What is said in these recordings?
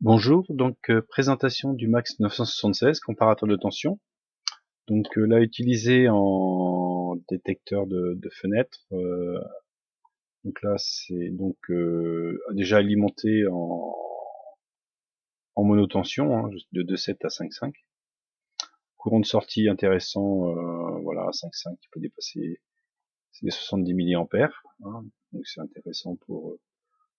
Bonjour, donc présentation du Max 976, comparateur de tension. Donc là utilisé en détecteur de fenêtres. Donc là c'est donc déjà alimenté en monotension, hein, de 2,7 à 5,5. Courant de sortie intéressant, voilà, 5,5 qui peut dépasser les 70 milliampères. Hein, donc c'est intéressant pour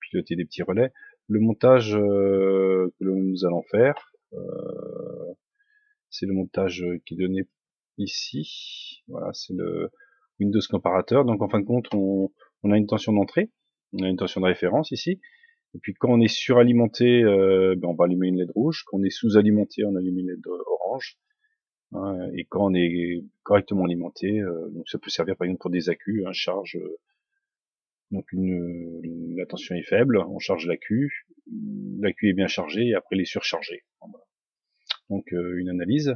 piloter des petits relais. Le montage que nous allons faire, c'est le montage qui est donné ici. Voilà, c'est le Windows comparateur. Donc en fin de compte, on a une tension d'entrée, on a une tension de référence ici. Et puis quand on est suralimenté, on va allumer une LED rouge. Quand on est sous-alimenté, on allume une LED orange. Hein, et quand on est correctement alimenté, donc ça peut servir par exemple pour des accus, un charge. Donc la tension est faible, on charge l'accu est bien chargé et après il est surchargé. Voilà. Donc une analyse.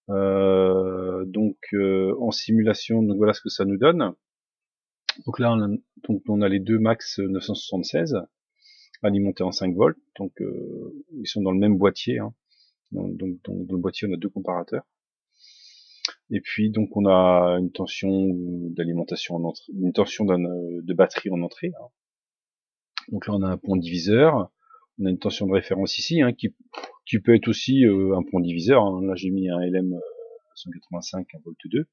En simulation, donc voilà ce que ça nous donne. Donc là, on a les deux Max 976 alimentés en 5 volts. Donc ils sont dans le même boîtier. Hein. Donc dans le boîtier, on a deux comparateurs. Et puis donc on a une tension d'alimentation en entrée, une tension de batterie en entrée. Hein. Donc là, on a un pont diviseur. On a une tension de référence ici, hein, qui peut être aussi un pont diviseur. Hein. Là, j'ai mis un LM 185, 1,2 V.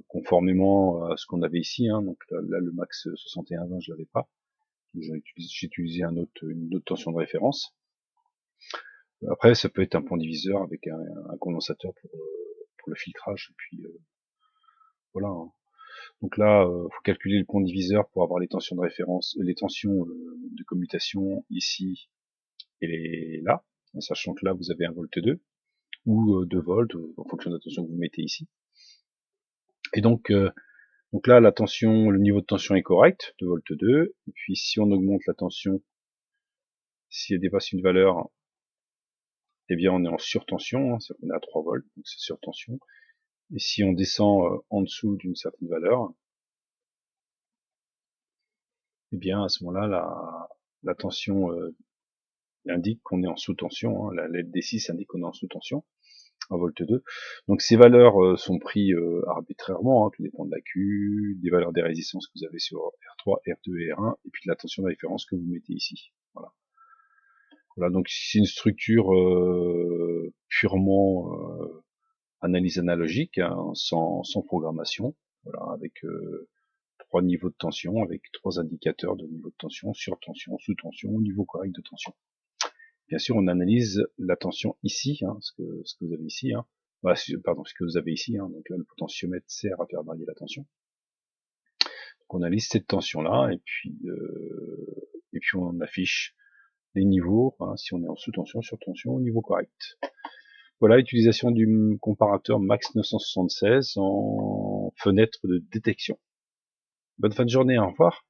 Conformément à ce qu'on avait ici, hein, donc là le max 6120 je l'avais pas, j'ai utilisé une autre tension de référence. Après ça peut être un pont diviseur avec un condensateur pour le filtrage, et puis voilà. Hein. Donc là faut calculer le pont diviseur pour avoir les tensions de référence, les tensions de commutation ici et là, en sachant que là vous avez 1,2 V ou 2 volts en fonction de la tension que vous mettez ici. Et donc là, la tension, le niveau de tension est correct, 2,2 V. Et puis si on augmente la tension, si elle dépasse une valeur, eh bien on est en surtension, hein, c'est-à-dire qu'on est à 3 volts, donc c'est surtension. Et si on descend en dessous d'une certaine valeur, eh bien à ce moment-là, la tension indique qu'on est en sous-tension. Hein, la LED D6 indique qu'on est en sous-tension, 1,2 V. Donc ces valeurs sont prises arbitrairement, hein, tout dépend de l'accu, des valeurs des résistances que vous avez sur R3, R2 et R1, et puis de la tension de référence que vous mettez ici. Voilà. Voilà, donc c'est une structure purement analyse analogique, hein, sans programmation, voilà, avec 3 niveaux de tension, avec 3 indicateurs de niveau de tension, surtension, sous-tension, niveau correct de tension. Bien sûr, on analyse la tension ici, hein, ce que vous avez ici, hein, pardon, ce que vous avez ici, hein, donc là le potentiomètre sert à faire varier la tension. Donc on analyse cette tension-là, et puis on affiche les niveaux, hein, si on est en sous-tension, surtension, au niveau correct. Voilà, utilisation du comparateur Max 976 en fenêtre de détection. Bonne fin de journée, au revoir.